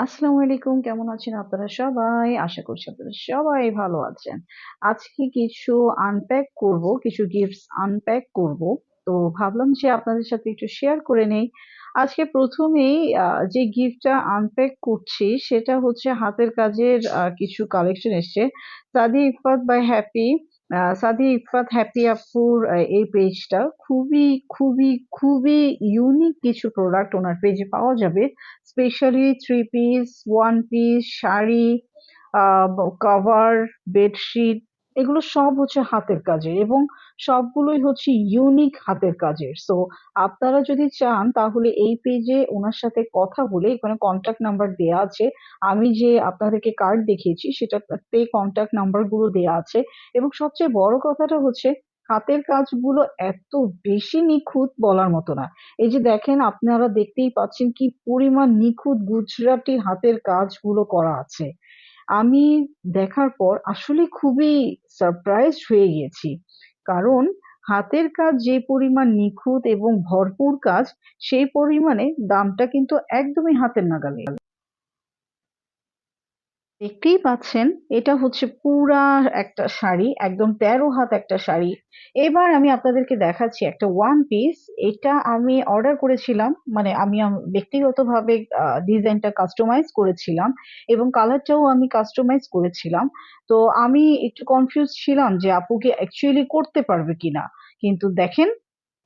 আসসালামু আলাইকুম, কেমন আছেন আপনারা সবাই? আশা করছি আপনারা সবাই ভালো আছেন। আজকে কিছু আনপ্যাক করব, কিছু গিফটস আনপ্যাক করব। তো ভাবলাম যে আপনাদের সাথে একটু শেয়ার করে নেই। আজকে প্রথমেই যে গিফটটা আনপ্যাক করছি সেটা হচ্ছে হাতের কাজের কিছু কালেকশন এসছে। সাদি ইফাত বাই হ্যাপি। সাদি ইফাত হ্যাপি আপুর এই পেজটা খুবই খুবই খুবই ইউনিক কিছু প্রোডাক্ট ওনার পেজে পাওয়া যাবে। Specially three piece, one piece, sari, cover, bedsheet, এগুলো সব হচ্ছে হাতের কাজের এবং সবগুলোই হচ্ছে ইউনিক হাতের কাজের। সো আপনারা যদি চান তাহলে এই পেজে ওনার সাথে কথা বলে, এখানে কন্ট্যাক্ট নাম্বার দেয়া আছে। আমি যে আপনাদেরকে কার্ড দেখিয়েছি সেটাতে কন্ট্যাক্ট নাম্বার গুলো দেয়া আছে। এবং সবচেয়ে বড় কথাটা হচ্ছে হাতের কাজগুলো এত বেশি নিখুঁত বলার মতো না। এই যে দেখেন, আপনারা দেখতেই পাচ্ছেন কি পরিমাণ নিখুঁত গুজরাটি হাতের কাজগুলো করা আছে। আমি দেখার পর আসলে খুবই সারপ্রাইজড হয়ে গিয়েছি। কারণ হাতের কাজ যে পরিমাণ নিখুঁত এবং ভরপুর কাজ, সেই পরিমাণে দামটা কিন্তু একদমই হাতের নাগালে। দেখতেই পাচ্ছেন, এটা হচ্ছে পুরা একটা শাড়ি, একদম 13 হাত একটা শাড়ি। এবার আমি আপনাদেরকে দেখাচ্ছি একটা ওয়ান পিস। এটা আমি অর্ডার করেছিলাম, মানে আমি ব্যক্তিগতভাবে ডিজাইনটা কাস্টমাইজ করেছিলাম এবং কালারটাও আমি কাস্টমাইজ করেছিলাম। তো আমি একটু কনফিউজ ছিলাম যে আপুকে অ্যাকচুয়ালি করতে পারবে কিনা। কিন্তু দেখেন,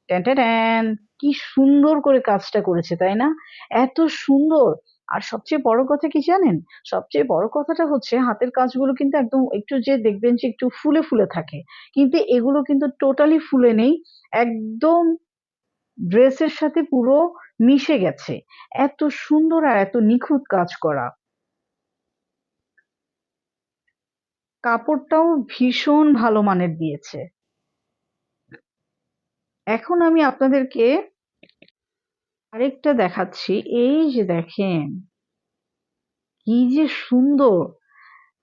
ট্যান ট্যান ট্যান, কি সুন্দর করে কাজটা করেছে তাই না? এত সুন্দর। আর সবচেয়ে বড় কথা কি জানেন? সবচেয়ে বড় কথাটা হচ্ছে হাতের কাজগুলো কিন্তু একদম একটু যে দেখবেন যে একটু ফুলে ফুলে থাকে, কিন্তু এগুলো কিন্তু টোটালি ফুলে নেই। একদম ড্রেসের সাথে পুরো মিশে গেছে। এত সুন্দর আর এত নিখুঁত কাজ করা। কাপড়টাও ভীষণ ভালো মানের দিয়েছে। এখন আমি আপনাদেরকে আরেকটা দেখাচ্ছি। এই যে দেখেন, কি যে সুন্দর!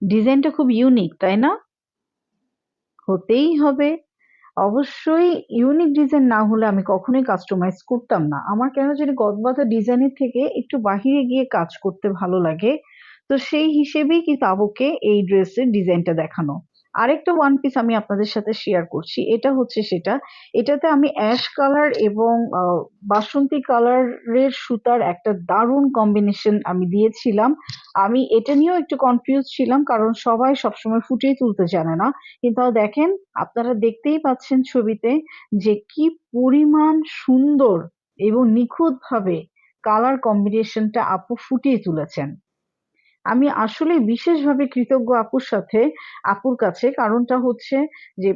ডিজাইনটা খুব ইউনিক তাই না? হতেই হবে। অবশ্যই ইউনিক ডিজাইন না হলে আমি কখনোই কাস্টমাইজ করতাম না। আমার কেন জানি গতবাতা ডিজাইনের থেকে একটু বাহিরে গিয়ে কাজ করতে ভালো লাগে। তো সেই হিসেবেই কিন্তু আবুকে এই ড্রেসের ডিজাইনটা দেখানো। আরেকটা ওয়ান পিস আমি আপনাদের সাথে শেয়ার করছি। এটা হচ্ছে সেটা। এটাতে আমি অ্যাশ কালার এবং বাসন্তী কালারের সুতার একটা দারুণ কম্বিনেশন আমি দিয়েছিলাম। আমি এটা নিয়েও একটু কনফিউজ ছিলাম, কারণ সবাই সবসময় ফুটিয়ে তুলতে জানে না। কিন্তু দেখেন, আপনারা দেখতেই পাচ্ছেন ছবিতে যে কি পরিমাণ সুন্দর এবং নিখুঁতভাবে কালার কম্বিনেশনটা আপু ফুটিয়ে তুলেছেন। আমি আসলে বিশেষভাবে কৃতজ্ঞ আপুর কাছে। কারণটা হচ্ছে যে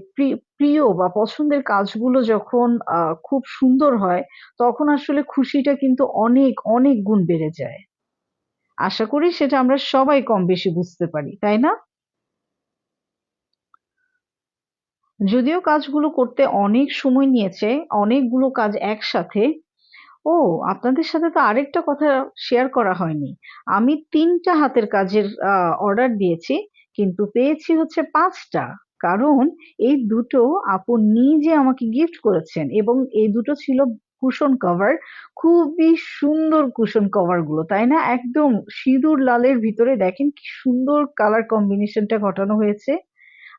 প্রিয় বা পছন্দের কাজগুলো যখন খুব সুন্দর হয়, তখন আসলে খুশিটা কিন্তু অনেক অনেক গুণ বেড়ে যায়। আশা করি সেটা আমরা সবাই কম বেশি বুঝতে পারি তাই না? যদিও কাজগুলো করতে অনেক সময় নিয়েছে, অনেকগুলো কাজ একসাথে। ও, আপনাদের সাথে তো আরেকটা কথা শেয়ার করা হয়নি। আমি ৩টা হাতের কাজের অর্ডার দিয়েছি, কিন্তু পেয়েছি হচ্ছে ৫টা। কারণ এই দুটো আপু নিজে আমাকে গিফট করেছেন এবং এই দুটো ছিল কুশন কভার। খুবই সুন্দর কুশন কভার গুলো তাই না? একদম সিঁদুর লালের ভিতরে দেখেন কি সুন্দর কালার কম্বিনেশনটা ঘটানো হয়েছে।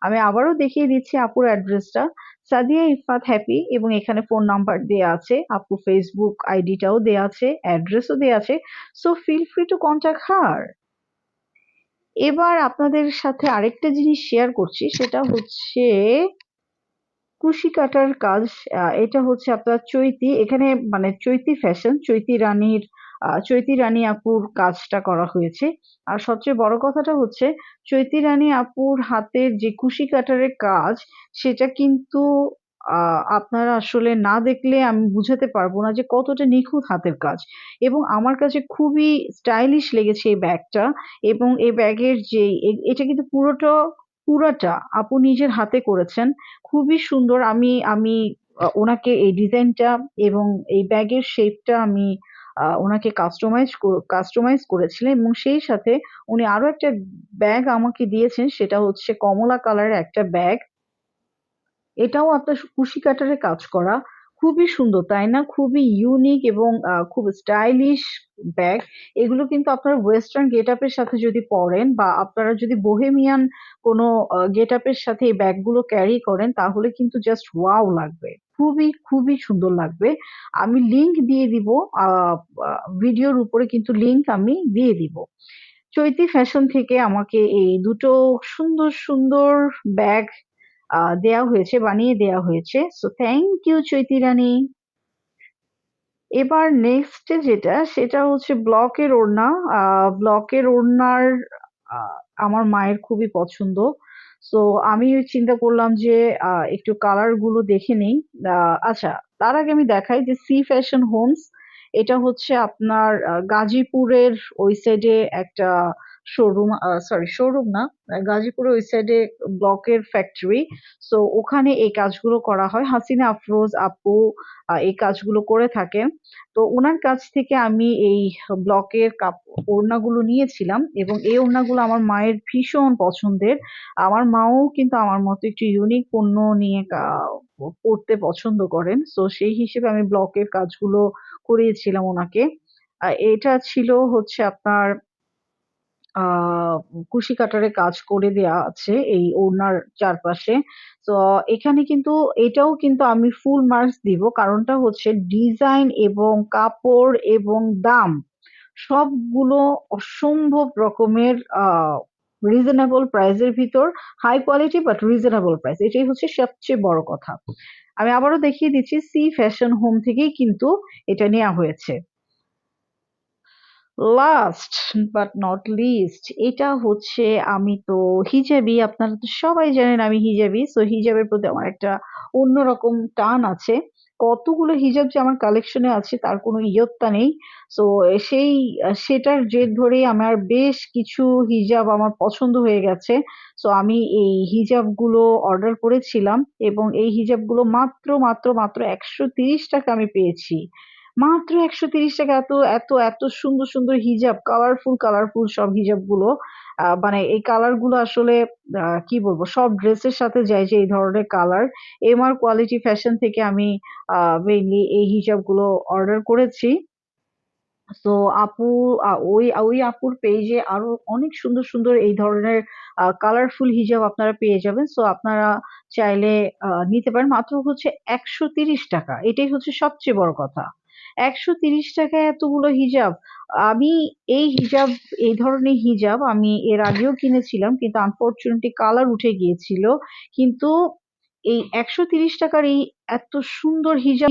আমি আবারও দেখিয়ে দিচ্ছি আপুর অ্যাড্রেসটা। সাদিয়া ইফাত হ্যাপি, এবং এখানে ফোন নাম্বার দেয়া আছে, আপুর ফেসবুক আইডিটাও দেয়া আছে, অ্যাড্রেসও দেয়া আছে। So feel free to contact her. এবার আপনাদের সাথে আরেকটা জিনিস শেয়ার করছি, সেটা হচ্ছে কুশি কাটার কাজ। এটা হচ্ছে আপনার চৈতি, এখানে মানে চৈতি ফ্যাশন, চৈতি রানী আপুর কাজটা করা হয়েছে। আর সবচেয়ে বড় কথাটা হচ্ছে চৈতি রানী আপুর হাতের যে কুশি কাটারের কাজ, সেটা কিন্তু আপনারা আসলে না দেখলে আমি বুঝাতে পারবো না যে কতটা নিখুঁত হাতের কাজ। এবং আমার কাছে খুবই স্টাইলিশ লেগেছে এই ব্যাগটা। এবং এই ব্যাগের যে এটা কিন্তু পুরাটা আপু নিজের হাতে করেছেন। খুবই সুন্দর। আমি আমি ওনাকে এই ডিজাইনটা এবং এই ব্যাগের শেপটা আমি ওনাকে কাস্টমাইজ করেছিলেন, এবং সেই সাথে উনি আরো একটা ব্যাগ আমাকে দিয়েছেন, সেটা হচ্ছে কমলা কালারের একটা ব্যাগ। এটাও আপনার কুশি কাটারে কাজ করা। খুবই সুন্দর তাই না? খুবই ইউনিক এবং খুব স্টাইলিশ ব্যাগ। এগুলো কিন্তু আপনারা ওয়েস্টার্ন গেট আপের সাথে যদি পরেন বা আপনারা যদি বোহেমিয়ান কোনো গেট আপের সাথে এই ব্যাগগুলো ক্যারি করেন তাহলে কিন্তু জাস্ট ওয়াও লাগবে। খুবই খুবই সুন্দর লাগবে। আমি লিংক দিয়ে দিব, ভিডিওর উপরে কিন্তু লিংক আমি দিয়ে দিব। চৈতি ফ্যাশন থেকে আমাকে এই দুটো সুন্দর সুন্দর ব্যাগ দেয়া হয়েছে, বানিয়ে দেয়া হয়েছে। সো থ্যাংক ইউ চৈতি রানী। এবার নেক্সট যেটা সেটা হচ্ছে ব্লকের ওড়না। ব্লকের ওড়নার আমার মায়ের খুবই পছন্দ। সো আমি চিন্তা করলাম যে একটু কালার গুলো দেখে নেই। আচ্ছা, তার আগে আমি দেখাই যে সি ফ্যাশন হোমস, এটা হচ্ছে আপনার গাজীপুরের ওই সাইডে একটা শোরুম, সরি শোরুম না, গাজীপুরের ওই সাইডে ব্লকের ফ্যাক্টরি। সো ওখানে এই কাজগুলো করা হয়, হাসিনা আফরোজ আপু এই কাজগুলো করে থাকেন। তো উনার কাছ থেকে আমি এই ব্লকের ওড়নাগুলো নিয়েছিলাম এবং এই ওড়নাগুলো আমার মায়ের ভীষণ পছন্দের। আমার মাও কিন্তু আমার মতো একটু ইউনিক পণ্য নিয়ে পড়তে পছন্দ করেন। সো সেই হিসেবে আমি ব্লকের কাজগুলো করিয়েছিলাম ওনাকে। এটা ছিল হচ্ছে আপনার আহ কুশি কাটারে কাজ করে দেয়া আছে এই ওড়নার চারপাশে। তো এখানে কিন্তু এটাও কিন্তু আমি ফুল মার্কস দিব, কারণটা হচ্ছে ডিজাইন এবং কাপড় এবং দাম সবগুলো অসম্ভব রকমের রিজনেবল প্রাইসের ভিতর। High quality but reasonable price, এটাই হচ্ছে সবচেয়ে বড় কথা। আমি আবারও দেখিয়ে দিচ্ছি, সি ফ্যাশন হোম থেকেই কিন্তু এটা নেওয়া হয়েছে। লাস্ট বাট নট লিস্ট, এটা হচ্ছে, আমি তো হিজাবি, আপনারা তো সবাই জানেন আমি হিজাবি। সো হিজাবের প্রতি আমার একটা অন্যরকম টান আছে। কতগুলো হিজাব যে আমার কালেকশনে আছে তার কোনো ইয়ত্তা নেই। সো সেই সেটার জের ধরেই আমার বেশ কিছু হিজাব আমার পছন্দ হয়ে গেছে। সো আমি এই হিজাবগুলো অর্ডার করেছিলাম এবং এই হিজাবগুলো মাত্র মাত্র মাত্র 130 টাকা আমি পেয়েছি। মাত্র 130 টাকা! এত এত এত সুন্দর সুন্দর হিজাব, কালারফুল কালারফুল সব হিজাব গুলো। মানে এই কালার গুলো আসলে কি বলবো, সব ড্রেসের সাথে যায় যে এই ধরনের কালার। এমআর কোয়ালিটি ফ্যাশন থেকে আমি মেইনলি এই হিজাব গুলো অর্ডার করেছি। তো আপু, ওই ওই আপুর পেজে আরো অনেক সুন্দর সুন্দর এই ধরনের কালারফুল হিজাব আপনারা পেয়ে যাবেন। সো আপনারা চাইলে নিতে পারেন। মাত্র হচ্ছে 130 টাকা, এটাই হচ্ছে সবচেয়ে বড় কথা। 130 টাকায় এতগুলো হিজাব! আমি এই হিজাব, এই ধরনের হিজাব আমি এর আগেও কিনেছিলাম কিন্তু আনফরচুনেটলি কালার উঠে গিয়েছিল। কিন্তু এই 130 টাকার এই এত সুন্দর হিজাব